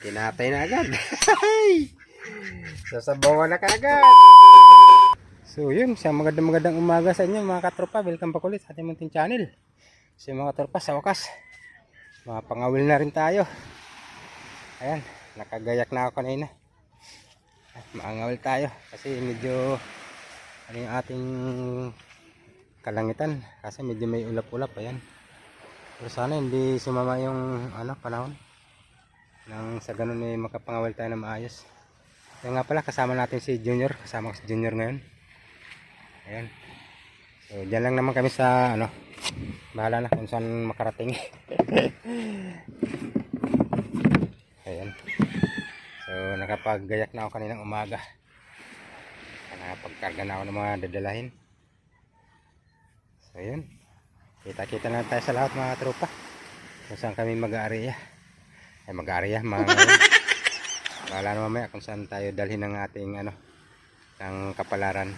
Tinatay na agad. Sasabawan na kagad. So yun, isang magandang umaga sa inyo mga katropa. Welcome back ulit sa ating munting channel. So mga katropa, sa wakas mga pangawil na rin tayo. Ayan, nakagayak na ako kanina. Maangawil tayo kasi medyo ano yung ating kalangitan, kasi medyo may ulap-ulap. Ayan, pero sana hindi sumama yung panahon nang sa ganun ay makapangawil tayo na maayos. Kaya nga pala, kasama natin si Junior. Kasama ko si Junior ngayon. Ayan. So dyan lang naman kami sa bahala na kung saan makarating. Ayan. So nakapaggayak na ako kaninang umaga. Nakapagkarga na ako ng mga dadalahin. So yun, kita-kita na tayo sa lahat mga tropa kung saan kami mag-aariya. Ay mag-aariya, bahala na mamaya kung saan tayo dalhin ng ating ng kapalaran.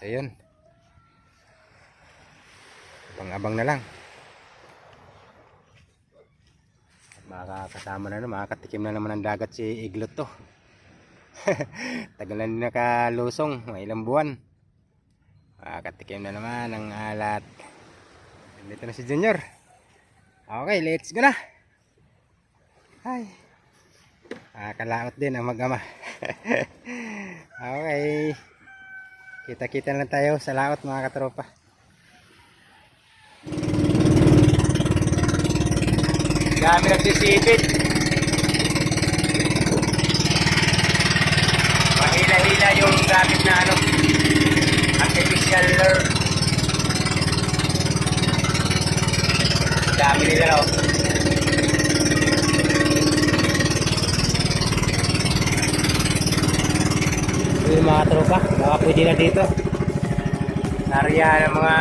So yun, abang-abang na lang. Makakasama na, makakatikim na naman ng dagat si Iglot to. Tagal na din nakalusong, may ilang buwan. Makakatikim na naman ng alat. Dito na si Junior. Okay, let's go na. Ay, kalaot din ang mag-ama. Okay, kita-kita lang tayo sa laot mga katropa. Dami nagsisipit. Mahila-hila yung gamit na artificial lure. Dami nila raw. Yung mga tropa, baka pwede na dito. Area ng mga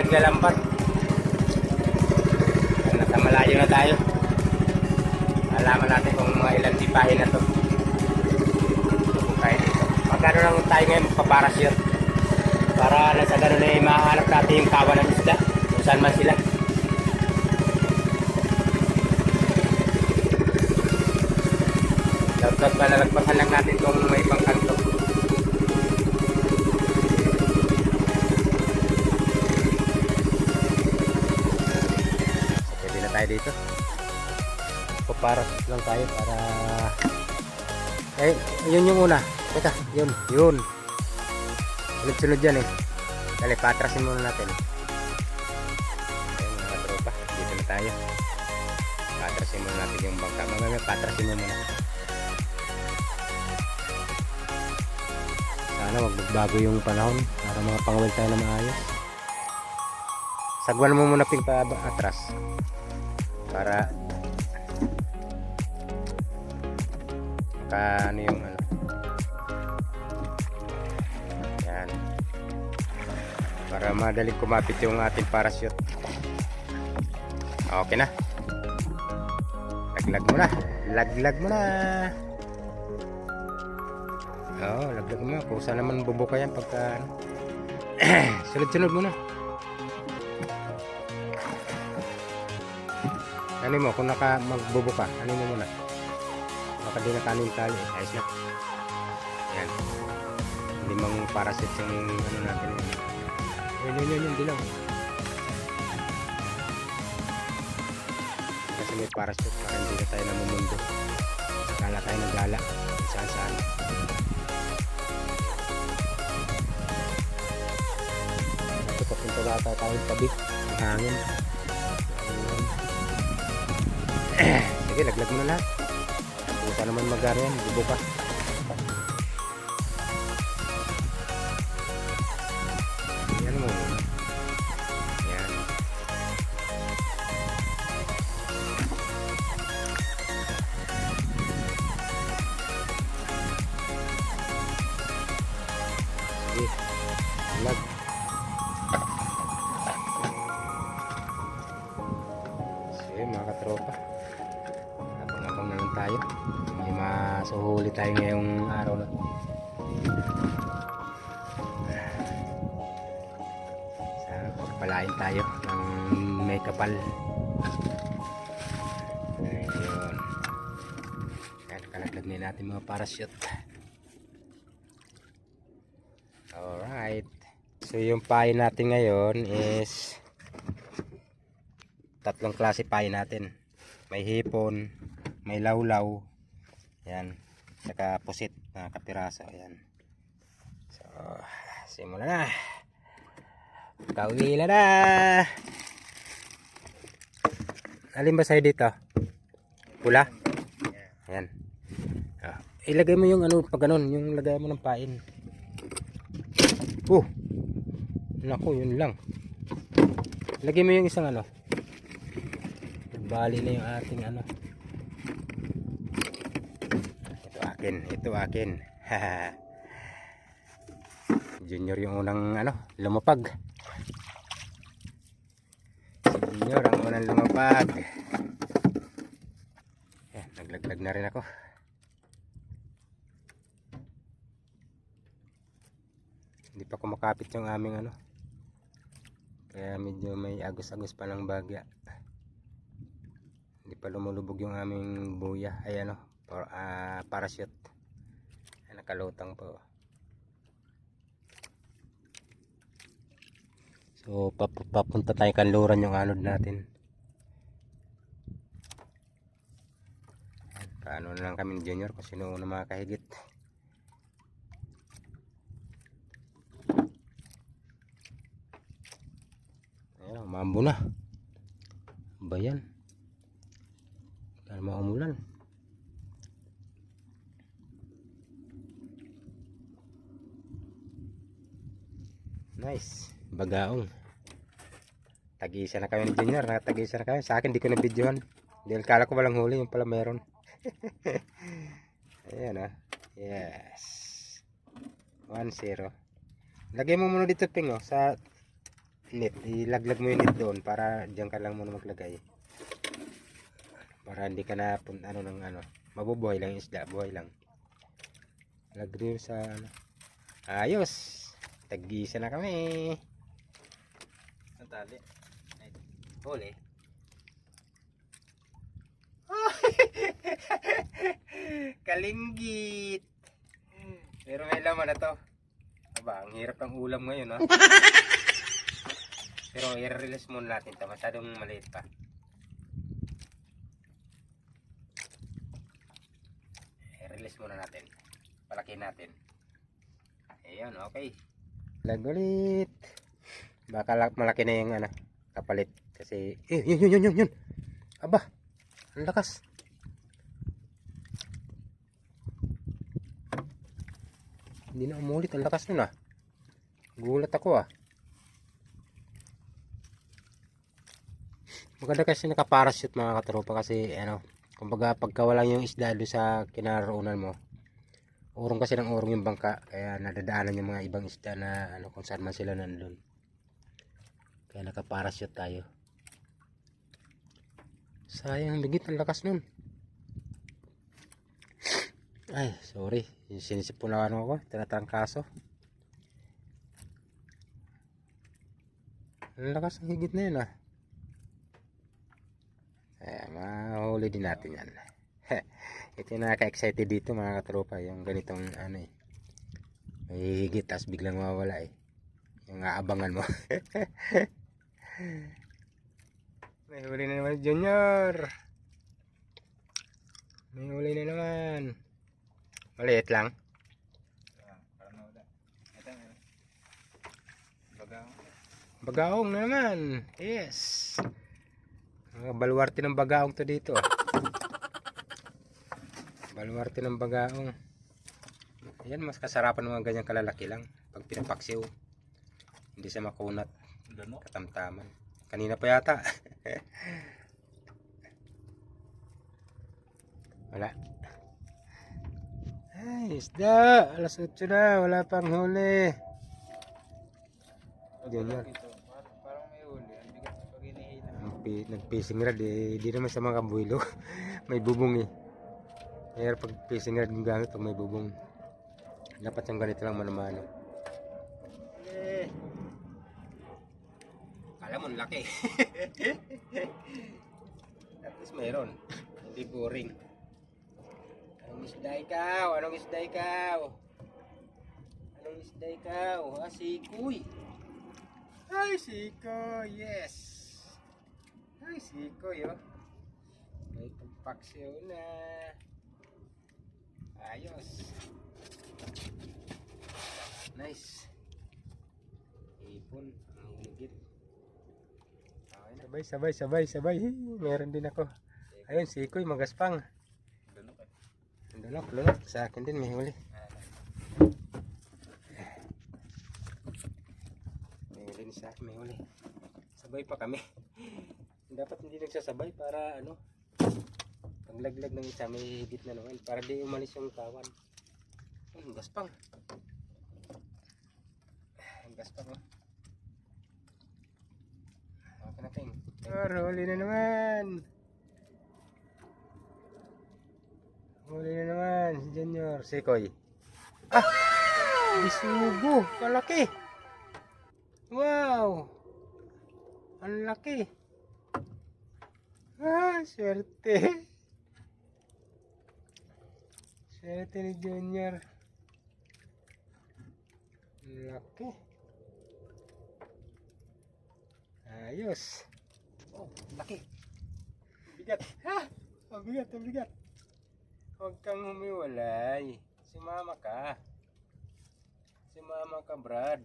naglalampat. Nasa malayo na tayo. Alaman natin kung mga ilang tipahin na to. Tayo dito. Magkano lang tayo ngayon magpaparasyon para nasa ganun ay mahanap natin yung kawan ng isda kung saan man sila. Dapat malalagpasan lang natin kung may ibang kanto. Pwede na tayo dito. Paparas lang tayo para yun yung una. Teka, yun sunod yan dali, patrasin muna natin. Ayun mga tropa, dito na tayo. Patrasin muna natin yung bangka. Mamaya patrasin mo muna. Sana magbago yung panahon para mga pangawil tayo na maayos. Sagwan mo muna ping pa atras para yung yan, para madaling kumapit yung ating parachute. Okay na, laglag mo na laglag mo na kung saan naman bubuka yan pagka sunod-sunod mo na. Ano mo kung magbubuka, ano mo muna baka di na kanin tali, ayos na yan. Limang parachute yung natin yun dilaw kasi may parachute para hindi na tayo namumundo. Gala tayo ng gala saan ito, papunta na tayo tabi ang hangin. Sige, laglag mo na lahat. Kung saan naman mag-ara yan, bubuka. Yan mo. Yan. Sige, lag. Sige mga katropa, abang-abang na lang tayo. May masuhuli tayo ngayong araw na. Sana pagpalain tayo ng may kapal. Ayun. Laglag na natin mga parachute. Alright. So yung pain natin ngayon is tatlong klase pain natin. May hipon, may lawlaw, yan, saka pusit na kapiraso. Yan. So simula na. Kawila na. Alin ba sa'yo dito? Pula? Ayan. Ilagay mo yung ano pag ganun, yung lagay mo ng pain. Naku, yun lang. Lagay mo yung isang ano. Bali na yung ating ano. Ito akin. Junior yung unang ano, lumapag. Junior ang unang lumapag. Naglaglag na rin ako. Hindi pa kumakapit yung aming ano. Kaya medyo may agos-agos pa ng bagya. Hindi pa lumulubog yung aming buya. Ay ano, parachute. Ay, nakalutang po. So papunta tayo kanluran yung anod natin. Paano na lang kami ni Junior kung sino na makakahigit. Ayan, mambo na. Bayan. Kaya maumulan. Nice. Bagaong. Tag-isa na kami ni Junior. Tag-isa na kami. Sa akin di ko na videohan. Dahil kala ko walang huli. Yung pala meron. Ayan yes. 1-0. Lagay mo muna dito Ping sa net. Ilaglag mo yung net doon para diyan ka lang muna maglagay. Para hindi ka na ano ng ano. Mabubuhay lang yung isda. Buhay lang. Lagay mo sa ano. Ayos. Tag-isa na kami. Ang tali. Huli. Kalinggit. Pero may laman na to. Aba, ang hirap ng ulam ngayon, ha? Pero i-release muna natin ito. Masyadong maliit pa. I-release muna natin. Palaki natin. Ayan, okay. Lagulit. Baka malaki na yung ano, kapalit. Kasi, yun. Aba, ang lakas. Hindi na umulit. Ang lakas nun Gulat ako Maganda kasi naka-parachute mga katropa kasi ano, kumbaga pagka wala yung isda doon sa kinaroonan mo, urong kasi ng urong yung bangka, kaya nadadaanan yung mga ibang isda na ano kung saan man sila nandun. Kaya naka-parachute tayo. Sayang, bigit ang lakas nun. Ay, sorry. Sinisipunawan ako. Tinatrangkaso. Ang lakas ng higit na yun Ayan, mahuli din natin yan. Ito yung nakaka-excited dito mga katropa. Yung ganitong ano may higit tapos biglang mawawala yung aabangan mo. May huli na naman Junior. May huli na naman. Maliit lang. Bagaong na naman. Yes. Baluarte ng bagaong to dito. Baluarte ng bagaong. Ayan, mas kasarapan mga ganyan kalalaki lang. Pag pinapaksiw. Hindi siya makunat. Katamtaman. Kanina pa yata. Wala. Ay, isda. Alas 8 na. Wala pang huli. Junior. Parang may huli. Ang bigat pag hinihila. Nag-fishing rod di naman sa mga kabuilo. May bubong Kaya pag fishing rod yung gamit pag may bubong. Dapat yung ganito lang manamano. Kala mo laki. At least mayroon. Hindi boring. Ang Anong isda ikaw? Anong isda ikaw? Anong isda ikaw? Sikoy. Ay, sikoy. Yes. Ay, sikoy, oh. May pampaksiw na. Ayos. Nice. Ipon. Ang higit. Sabay. Meron din ako. Ayun, sikoy, magaspang. Lunok. Sa akin din, may huli. May huli. Sabay pa kami. Dapat hindi nagsasabay para ano, paglaglag ng isa may higit na naman para di umalis yung kawan. Ang gaspang. Oh. Okay natin. Huli na naman. Huli na naman si Junior. Sikoy. Bisugo. Kalaki. Wow. Ang laki. Swerte. Swerte ni Junior. Ang laki. Ayos. Oh, laki. Bigat. Mabigat. Huwag kang humiwalay. Sumama ka, Brad.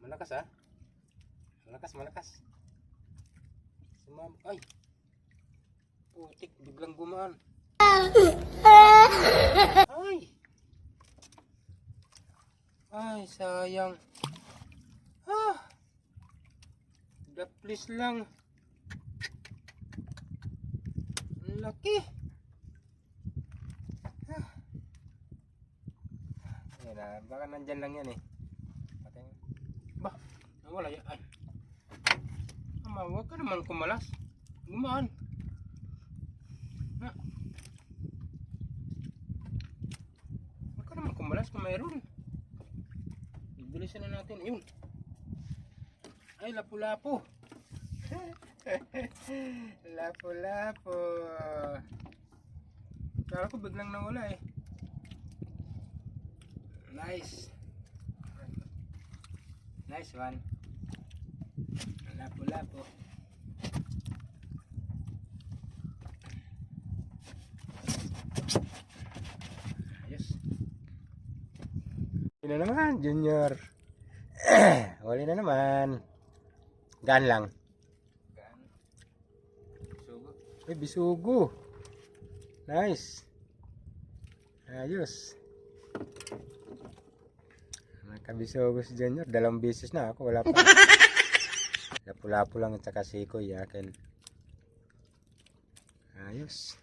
Malakas, ha? Malakas. Sumama. Ay. Putik, biglang gumaan. Ay, sayang. Daplis lang. Ang laki. Ayan, baka nandyan lang yan, eh. Ba, nawala yan. Ay. Huwag ka naman kumalas. Gumaan. Huwag ka naman kumalas kung mayroon. Ibilisan na natin. Ayun. Ay, lapu-lapu. Lapu-lapu. Kala ko biglang nawala, eh. Nice one. Lapu-lapu. Ayos. Huli na naman, Junior. Huli na naman. Gaan lang. Bisugo. Nice. Ayos. Kabisugo si Junior. 2 beses na ako. Wala pa. Lapu-lapu lang at saka sikoy akin. Ayos.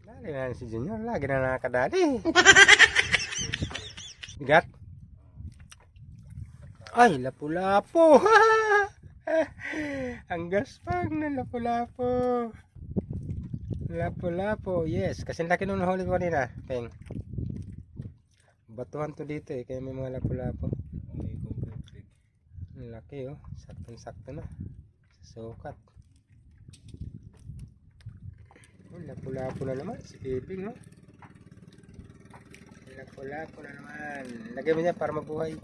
Dali na si Junior. Lagi na nakakadali. Bigat. Ay, lapu-lapu. Ang gaspang na lapu-lapu. Lapu-lapu. Yes. Kasi laki nung nahuli ko kanina. Peng. Batuhan to dito, eh. Kaya may mga lapu-lapu. Ang laki, oh. Saktong-sakto na. Sukat. Lapu-lapu na naman. Si Piping, oh. Lapu-lapu na naman. Lagyan mo niya para mabuhay.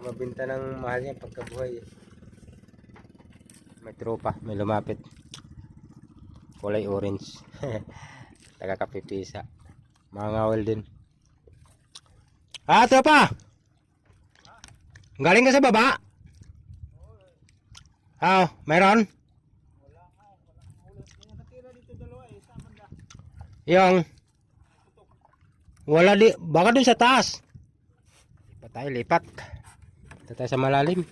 Mabinta ng mahal yan pagkabuhay. May tropa, may lumapit. Kulay orange. Taga-kapipisa. Mga ngawal din. Tropa! Galing ka sa baba? Mayroon? Yung wala di, baka dun sa taas. Lipat. Punta tayo sa malalim.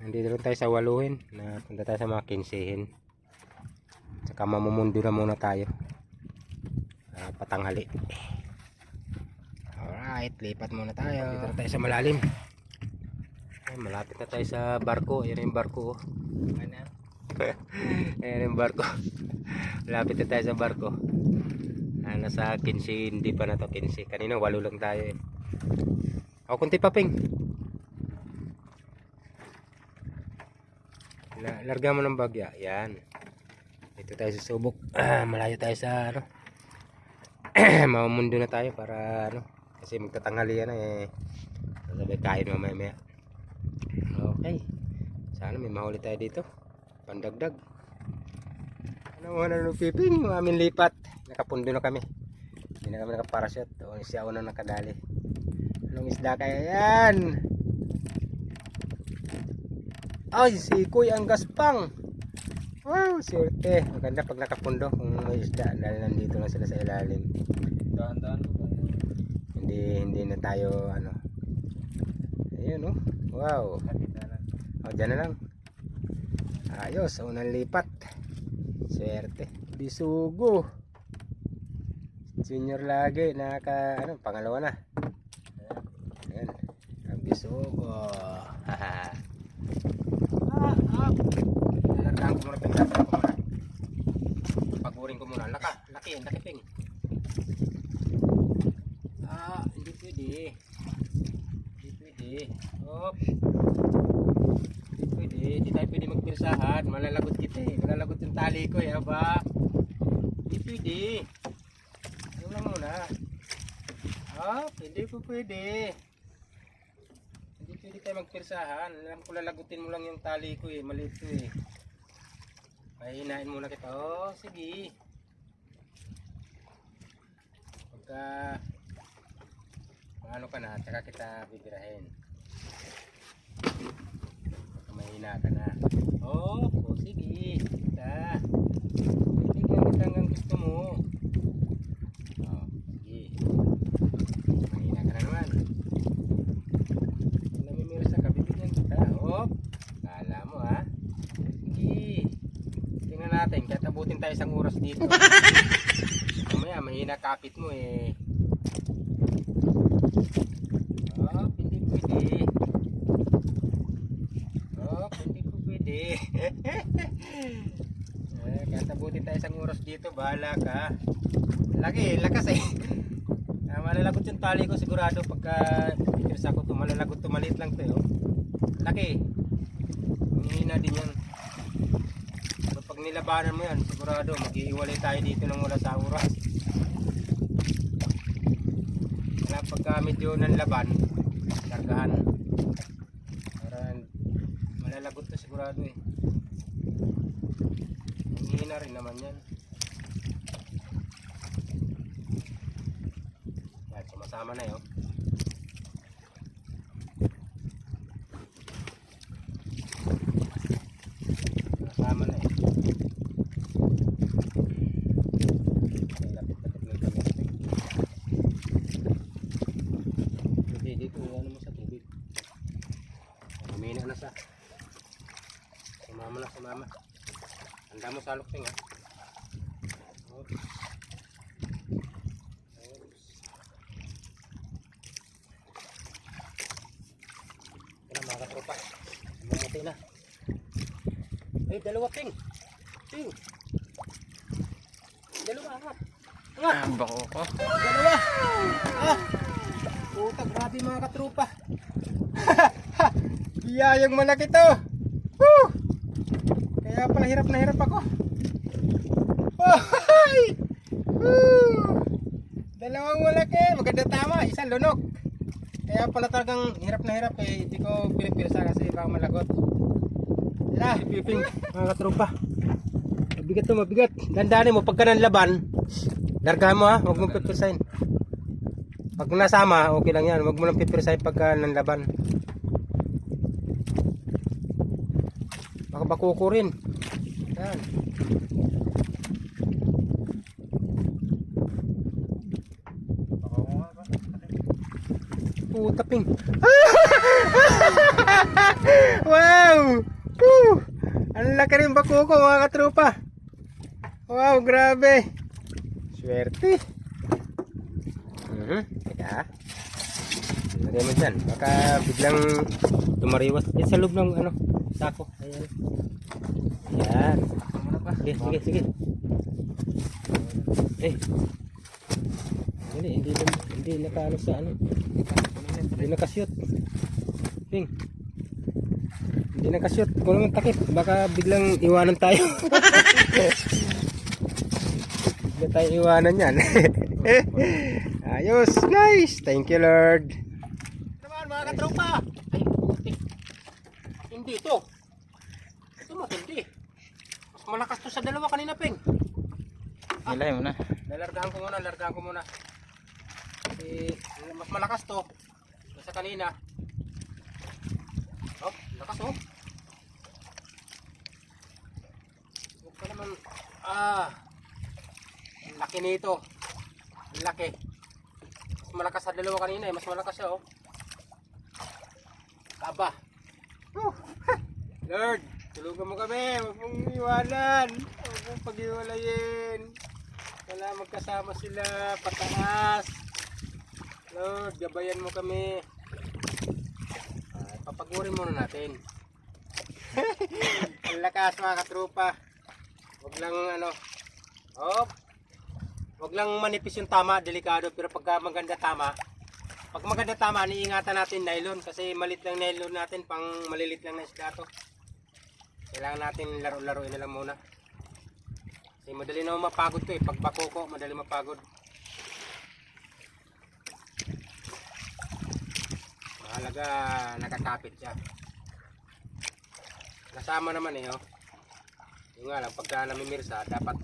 Nandito rin tayo sa 8 na punta tayo sa mga 15. Saka mamumundo na muna tayo. Patanghali. Alright, lipat muna tayo. Dito na tayo sa malalim. Ay, malapit na tayo sa barko. Ayan yung barko. Ayan yung barko. Malapit na tayo sa barko. Nasa 15, hindi pa na to 15. Kanina 8 lang tayo, eh. Kunti pa, Ping. Larga mo ng bagya. Yan. Dito tayo susubok. Malayo tayo sa ano. Mamundo na tayo para ano. Kasi magtatanghali yan eh. Sabay kain mamaya. Okay. Sana may mahuli tayo dito. Pandagdag. Ano ng piping? Aming lipat. Nakapundo na kami. Hindi na kami nakaparachute. O siya unang nakadali. Anong isda kaya yan? Ay, si Kuy ang gaspang. Wow, swerte. Maganda pag nakapundo kung may isda dahil nandito lang sila sa ilalim. Dahan-dahan ko ba? Hindi na tayo ano. Ayun oh. Wow. Nakita lang. O, dyan na lang. Ayos, unang lipat. Swerte. Bisugo. Junior lagi. Ano, pangalawa na. Ayan. Ang bisugo. Haha. Largaan ko muna. Pagurin ko muna. Laki ping. Hindi pwede. Hop. Hindi tayo pwede magpirsahan. Malalagot kita eh. Malalagot yung tali ko eh. Aba. Hindi pwede. Ano lang muna. Hindi po pwede. Hindi pwede tayo magpirsahan. Alam ko lalagutin mo lang yung tali ko eh. Maliit ko eh. Mahinain muna kita. Sige. Pagka ano ka na, tsaka kita bibirahin. Pagka mahina ka na. Sige. Bibigyan kita hanggang gusto mo. Sige. Mahina ka na naman. Kung namimirsa ka, bibigyan kita. Kala mo ha. Sige. Tingnan natin, kahit abutin tayo isang oras dito. Mamaya, mahina kapit mo eh. Hindi pwede. Hindi po pwede. Kahit abutin tayo isang oras dito, bahala ka. Lakas eh. Malalagot yung tali ko sigurado pagka ikirsa ko ito. Malalagot ito, maliit lang ito eh. Laki. Hihina din yan. Pag nilabanan mo yan, sigurado mag-iiwalay tayo dito ng wala sa oras. Kaya pagka medyo nanlaban, largahan. Para malalagot to sigurado eh. Ang hina rin naman yan. Yan, sumasama na yun. Sumasama na eh. Lapit-lapit lang kami. Dito, ano mo sa tubig. Humina na siya. Sumama. Handa mo sa lukting ha. Yan mga katropa. Mamuti na. Dalawa ping. Dalawa ha. Bako ko. Dalawa. Puta, grabe mga katropa. Biyayang malaki to. Kaya pala hirap na hirap ako. Dalawang malaki. Maganda tama. Isang lunok. Kaya pala talagang hirap na hirap eh. Hindi ko pinipirsa kasi baka malagot. Piping mga katropa. Mabigat. Dandanin mo pagka nanlaban. Largahan mo ha. Huwag mong pipirsahin. Pag nasama, okay lang yan. Huwag mo lang pipirsahin pagka nanlaban. Baka bakuko rin. Yan. Taping. Wow! Ang laki rin bakuko mga katropa. Wow, grabe. Swerte. Teka. Lagay mo dyan. Baka biglang tumariwas. Sa loob ng ano, sako. Ayan. Ayan. Sige. Hindi nakaano sa ano. Hindi nakashoot. Ping. Hindi Hindi nakashoot. Kung naman takip, baka biglang iwanan tayo. Bigla tayo iwanan yan. Ayos, nice. Thank you, Lord. Naman mga katropa. Ay, hindi ito. Ito matindi. Mas malakas to sa dalawa kanina, Peng. Nilay mo na. Largahan ko muna. Mas malakas to sa kanina. Oh, lakas oh. Huwag ka naman. Ang laki nito. Ang laki. Mas malakas sa dalawa kanina eh. Mas malakas siya oh. Aba. Lord, tulungan mo kami. Huwag mong iwanan. Huwag mong pag-iwalayin. Wala magkasama sila. Pataas. Lord, gabayan mo kami. Papagurin muna natin. Ang lakas mga katropa. Huwag lang ano. Huwag lang manipis yung tama, delikado. Pero pagka maganda tama, pag maganda tama, niingatan natin nylon. Kasi malit lang nylon natin, pang malilit lang na isda to. Kailangan natin laro-laruin na lang muna. Kasi madali na mapagod to eh. Pag bakoko, madali mapagod. Mahalaga nakakapit siya. Nasama naman eh oh. Yung nga lang pagka namimirsa dapat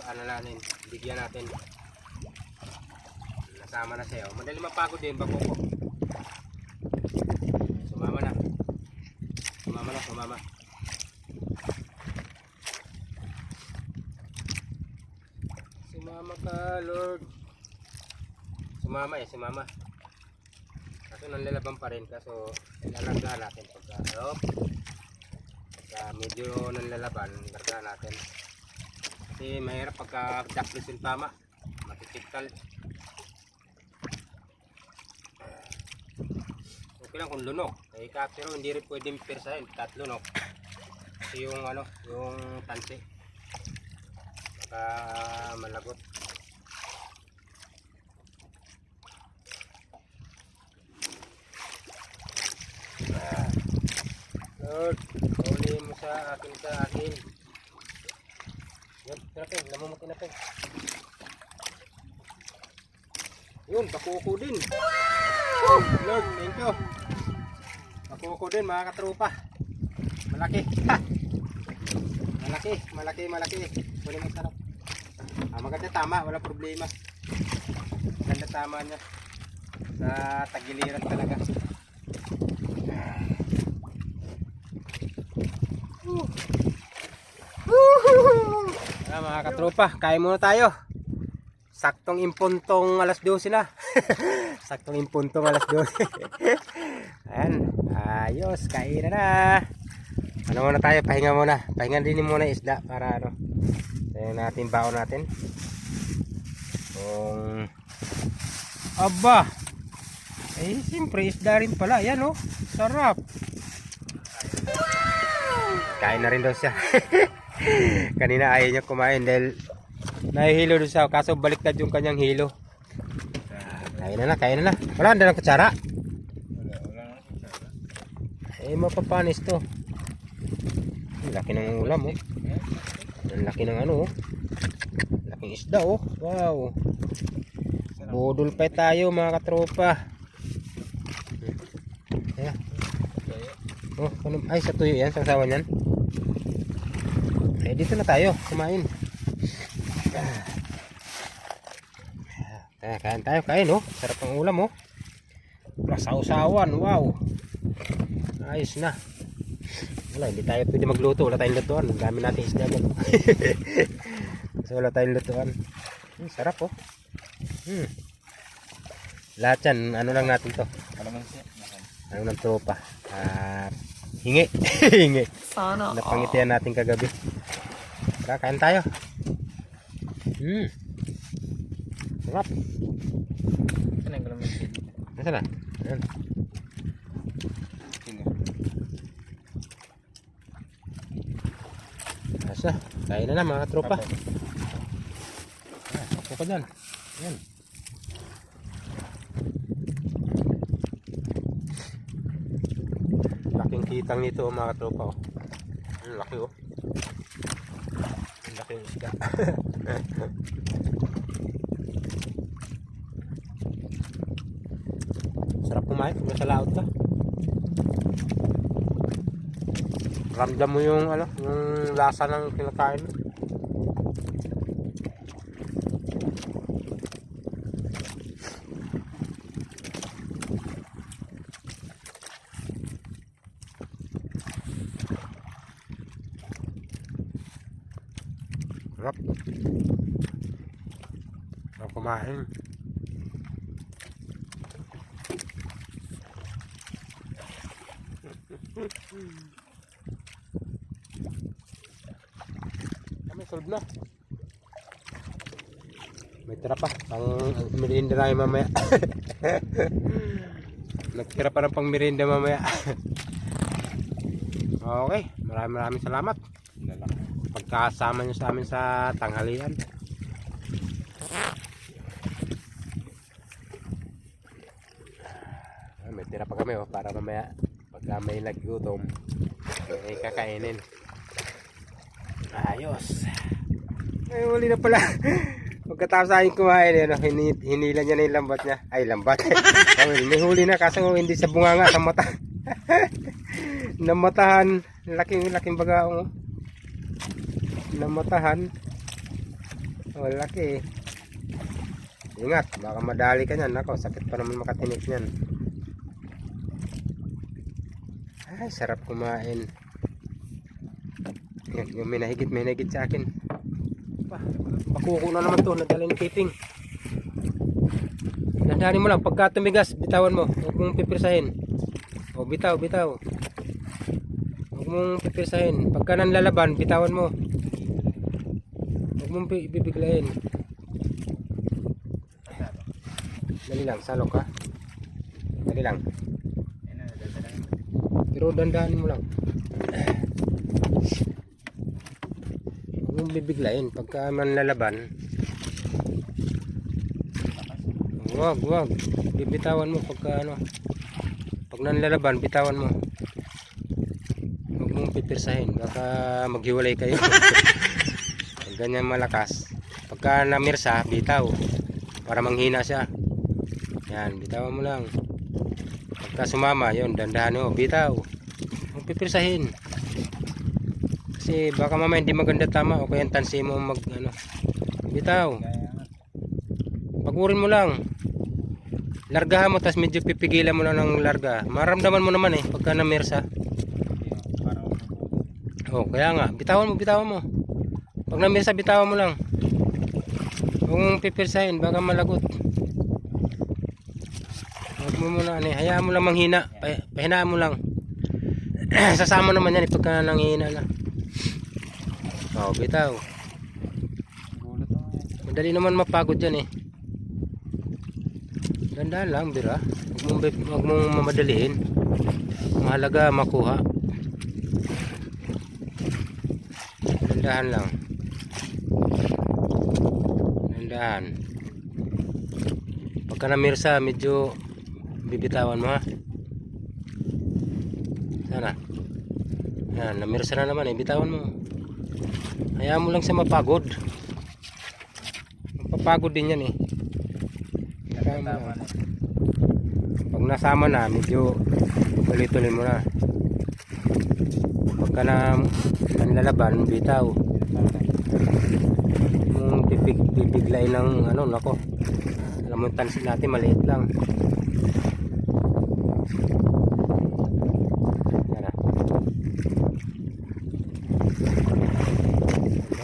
ano natin, bigyan natin. Nasama na siya oh. Madali mapagod din bakoko. Sumama na. Sumama. Sumama ka Lord. Sumama. Kaso nanlalaban pa rin, kaso ilalagyan natin pagka medyo nanlalaban, largaan natin. Kasi mahirap pagka daklis yung tama, matitikal. Okay lang kung lunok, pero hindi rin pwedeng persahin, tatlunok. Kasi yung tansi, baka malagot. Lord, huli mo sa akin. Yan, pinapin, namumuti na pin. Yun, bakuko din. Lord, thank you. Bakuko din mga katropa. Malaki. Malaki. Huli mo sarap. Maganda tama, wala problema. Maganda tama niya. Sa tagiliran talaga. Mga katropa, kain muna tayo. Saktong impuntong alas 12 na. Saktong impuntong alas 12. Ayan, ayos, kain na. Ano muna tayo, pahinga muna. Pahinga din muna isda para ano. Tayo natin, baon natin. Aba. Siyempre isda rin pala. Ayan oh, sarap. Kain na rin daw siya. Kanina ayaw niya kumain dahil nahihilo doon siya. Kaso baliktad yung kanyang hilo. Kain na. Wala na ng kutsara. Mapapanis to. Ang laki ng ulam oh. Ang laki ng ano oh. Laking isda oh. Wow. Budol pa tayo mga katropa. Ayan. Oh, ay sa tuyo yan, sangsawan yan. Dito na tayo kumain. Kain oh. Sarap ang ulam oh. Sausawan, wow. Ayos na. Wala, hindi tayo pwede magluto. Wala tayong lutuan. Ang dami natin isda dyan. So wala tayong lutuan. Sarap oh. Lahat yan, ano lang natin to. Ano ng tropa. Hingi. Hingi. Sana napangitian natin kagabi. Kain tayo. Sarap. Nasaan na? Ayan. Asa, kain na mga tropa. Ako ka dyan. Ayan. Laking Sitang nito mga katropa. Oh. Ang laki oh. Ang laki ng isda. Sarap kumain kung nasa laot ka. Ramdam mo yung ano, yung lasa ng kinakain mo. Sarap. Sarap kumain. Kami solve na. May tira pa. Pang merienda na yung mamaya. Nagtira pa ng pang merienda mamaya. Okay. Maraming salamat. Pagkasama nyo sa amin sa tanghalian. May tira pa kami para mamaya pagka may nagutom ay kakainin. Ayos. Ay uli na pala. Pagkatapos sa akin kumain hinila niya na yung lambat niya. Ay lambat. May huli na kaso hindi sa bunganga, sa mata. Namatahan. Laking bagaong namatahan. Laki. Ingat, baka madali ka niyan. Ako, sakit pa naman makatinik niyan. Ay, sarap kumain. Yan, yung may nahigit sa akin. Pakuko na naman to, nadala ni Kiting. Dandanin mo lang, pagka tumigas, bitawan mo. Huwag mong pipirsahin. O, bitaw. Huwag mong pipirsahin. Pagka nanlalaban, bitawan mo. Huwag mong bibiglayin. Dali lang, salok ha. Dali lang. Pero dandanin mo lang. Huwag mong bibiglayin. Pagka manlalaban, Wag. Bibitawan mo pagka ano. Pag nanlalaban, bitawan mo. Huwag mong pipirsahin. Baka maghiwalay kayo. Pag ganyan malakas. Pagka namirsa, bitaw. Para manghina siya. Yan, bitawan mo lang. Pagka sumama, yun, dandahan mo. Bitaw. Huwag pipirsahin. Kasi baka mamaya hindi maganda tama. O kaya tansi mo mag ano. Bitaw. Pagurin mo lang. Largahan mo, tas medyo pipigilan mo lang ng larga. Maramdaman mo naman pagka namirsa. Oh, kaya nga, bitawan mo. Pag namirsa, bitawan mo lang. Kung pipirsahin, baka malagot. Huwag mo muna, hayaan mo lang manghina. Pahinaan mo lang. Sasama naman yan pagka nanghihina na. Oh, bitaw. Madali naman mapagod yan Dandahan lang, bira. Huwag mong mamadaliin. Mahalaga makuha. Dandahan lang. Dandahan. Pagka namirsa, medyo bibitawan mo ha. Sana. Yan, namirsa na naman bitawan mo. Hayaan mo lang sa mapagod. Mapapagod din yan Pag nasama na, medyo tuloy-tuloy mo na. Pagka nanlalaban, bitaw. Yung pipiglain ng nako. Alam mo yung tansin natin, maliit lang.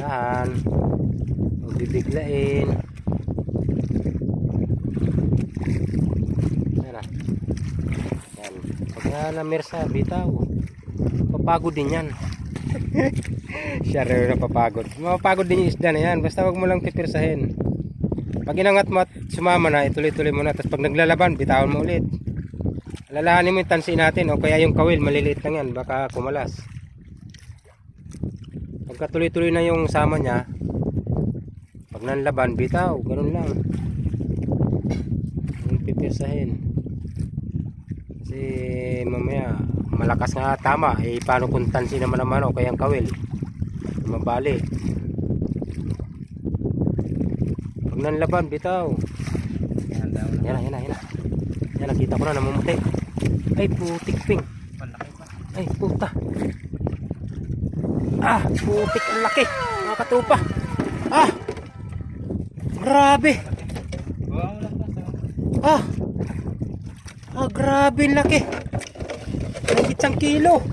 Yan. Huwag bibiglain. Namirsa, bitaw. Papagod din yan. Siya rin napapagod. Mapapagod din yung isda na yan. Basta wag mo lang pipirsahin. Pag inangat mo at sumama na, ituloy-tuloy mo na. Tapos pag naglalaban, bitawan mo ulit. Alalahanin mo yung tansi natin. O kaya yung kawil, maliliit lang yan. Baka kumalas. Pagka tuloy-tuloy na yung sama niya, pag nanlaban, bitaw. Ganun lang. Huwag pipirsahin. Kasi mamaya malakas nga tama, paano kung tansi naman naman o kayang kawil mabali. Pag nanlaban bitaw. Yan na nakita ko na namumuti. Ay putik ping. Ay puta. Putik ang laki mga katupa. Grabe. Grabe ang laki. Higit 1 kilo.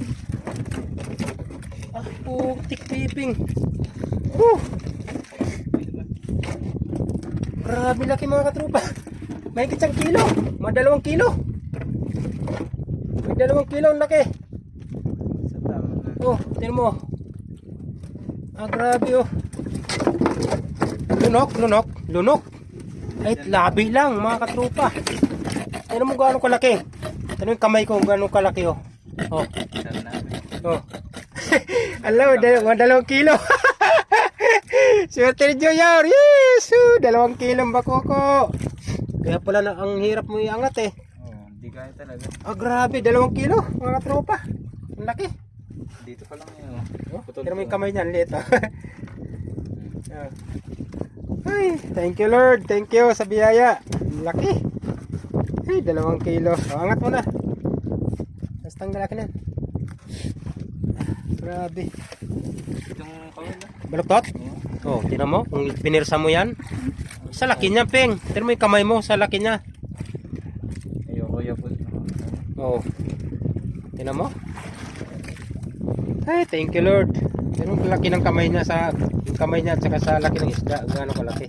Putik piping. Grabe laki mga katrupa. May higit 1 kilo. Mga 2 kilo. May 2 kilo ang laki. Tignan mo. Grabe Lunok. Ay, labi lang mga katrupa. Tignan mo gaano kalaki. Tignan yung kamay ko gaano kalaki Alam, mga 2 kilo. Swerte ni Junior. Yes! 2 kilo ang bakoko. Kaya pala na ang hirap mo iangat Hindi kaya talaga. Grabe, 2 kilo mga tropa. Ang laki. Dito pa lang yun. Pero may kamay niyan, liit Ay, thank you Lord. Thank you sa biyaya. Ang laki. Ay, 2 kilo. Angat mo na. Tapos tanggal akin yan. Grabe. Itong kawil na. Baluktot? Tignan mo. Kung pinirsa mo yan. Sa laki niya, Peng. Tignan mo yung kamay mo sa laki niya. Ayoko. Tignan mo. Ay, thank you Lord. Tignan mo laki ng kamay niya sa at saka sa laki ng isda. Gaano kalaki.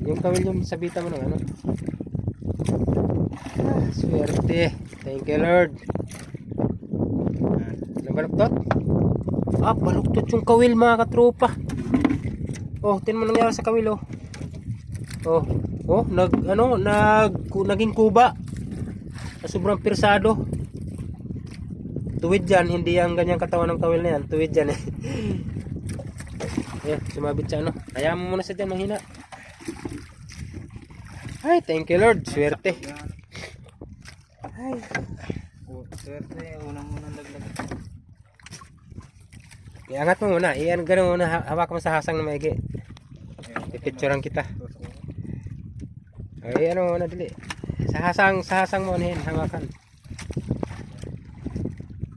Yung kawil yung sabita mo ng ano. Swerte. Thank you Lord. Baluktot? Baluktot yung kawil mga katropa. Tingnan mo nangyari sa kawil naging kuba. Sobrang pirsado. Tuwid yan, hindi yung ganyang katawan ng kawil na yan. Tuwid yan sumabit siya Hayaan mo muna sa dyan, manghina. Ay, thank you Lord. Swerte. Ay. Swerte, unang laglag. Iangat mo muna. Gano'n muna. Hawak mo sa hasang na maigi. Pipicturean kita. Ay, muna dili. Sa hasang mo anihin. Hawakan.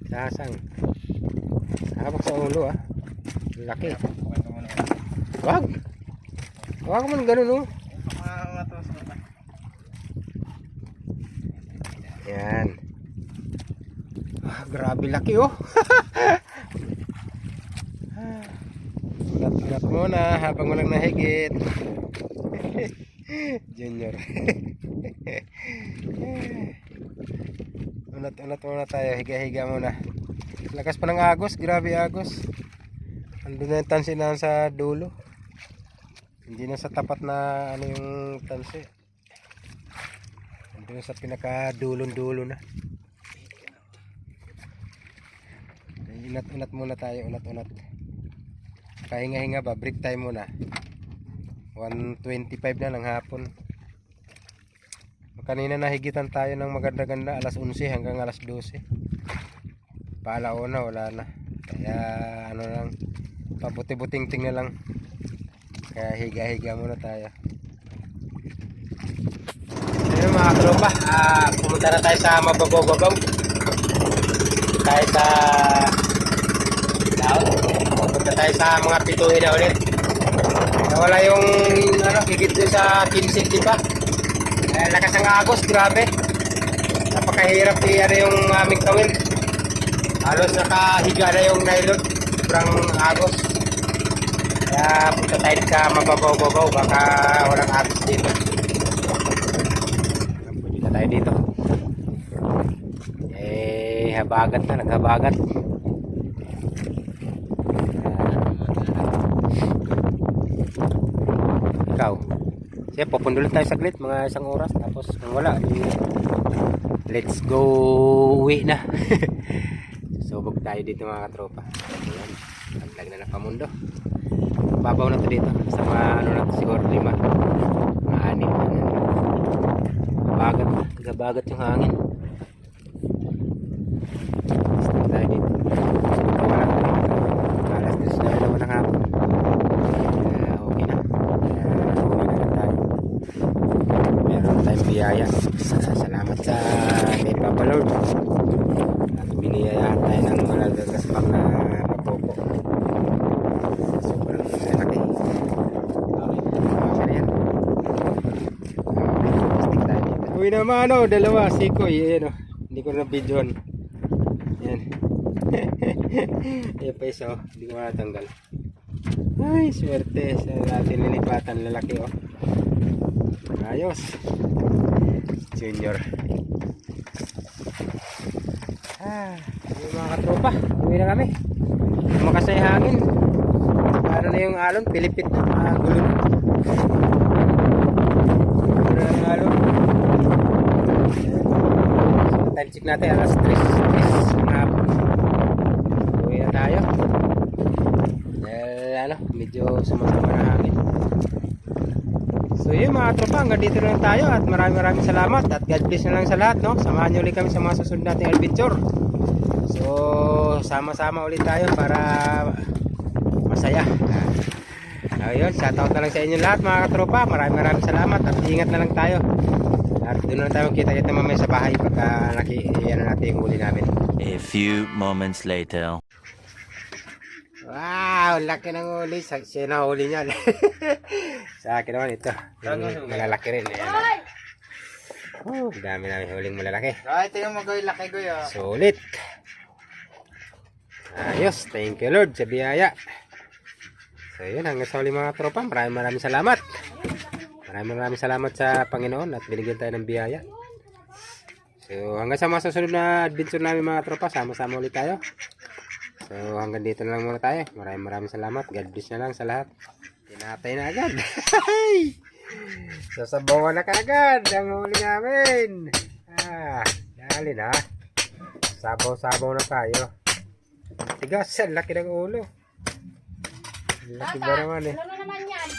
Sa hasang. Hawak sa ulo Laki. Wag. Hawak mo na gano'n Yan. Grabe laki Ulat muna habang walang nahigit. Junior. Ulat muna tayo. Higa-higa muna. Lakas pa ng agos. Grabe agos. Andun na yung tansi na sa dulo. Hindi na sa tapat na yung tansi. Andun sa pinaka-dulon-dulo na. Unat muna tayo. Unat. Kahinga-hinga ba? Break time muna. 1:25 na ng hapon. Kanina nahigitan tayo ng maganda-ganda alas 11 hanggang alas 12. Paalauna wala na. Kaya lang pabuti-buting-ting na lang. Kaya higa-higa muna tayo. Ayun mga tropa, pumunta na tayo sa Mababaw. Tayo sa punta tayo sa mga pituhin na ulit. Nawala yung higit doon sa 15 di ba? Lakas ang agos, grabe. Napakahirap yung aming kawil. Halos nakahiga na yung nylon. Sobrang agos. Kaya punta tayo sa Mababaw. Baka walang agos dito. Punta tayo dito. Habagat na, naghabagat. Ikaw. Siya, pupundulit tayo saglit, mga 1 oras. Tapos kung wala, let's go uwi na. Subok tayo dito mga katropa. Ayan, taglag na nakamundo. Babaw na to dito. Sa mga na to siguro 5. Mga 6 na. Nagabagat yung hangin. Stay tayo dito. Wala. Alas 3 na naman ng hapon. Okay na. Uwi na lang tayo. Meron tayong biyaya. Salamat sa kay Papa Lord. At biniyayaan tayo ng malalagas pang na pagkoko. Sobrang laki. Okay na yan. Stick tayo dito. Uwi naman o, dalawa. Sikoy. Ayan o. Hindi ko na videoan. Ayan. Ayan pa isa o. Hindi ko natanggal. Ay, swerte. Sa natin nilipatan lalaki o. Ayos. Junior. Yung mga katropa. Uwi na kami. Lumakas na yung hangin. Ano na yung alon? Pilipit na. Gulo na. Gulo na yung alon. So, time check natin. Alas 3 ng hapon. Uwi na tayo. Dahil medyo sumasama na hangin. So yun mga tropa, hanggang dito na lang tayo at maraming salamat at God bless na lang sa lahat, no? Samahan nyo ulit kami sa mga susunod nating adventure. So sama-sama ulit tayo para masaya. Ayun, shoutout na lang sa inyo lahat mga katropa. Maraming salamat at ingat na lang tayo. At doon na lang tayo kita-kita mamaya sa bahay pagka yan na natin yung huli namin. A few moments later. Wow, laki ng huli. Siya na huli niyan. Sa akin naman ito. Yung malalaki rin. Ayan. Dami namin huling malalaki. Ay, tingnan mo goy, laki goy ah. Sulit. Ayos. Thank you Lord sa biyaya. So yun, hanggang sa huli mga tropa. Maraming salamat. Maraming salamat sa Panginoon at binigyan tayo ng biyaya. So hanggang sa mga susunod na adventure namin mga tropa. Sama-sama ulit tayo. So hanggang dito na lang muna tayo. Maraming salamat. God bless na lang sa lahat. Tinatay na agad. Sasabawan na kaagad ang huli namin. Dali na. Sabaw-sabaw na tayo. Tigas, laki ng ulo. Laki ba naman eh. Ano naman yan?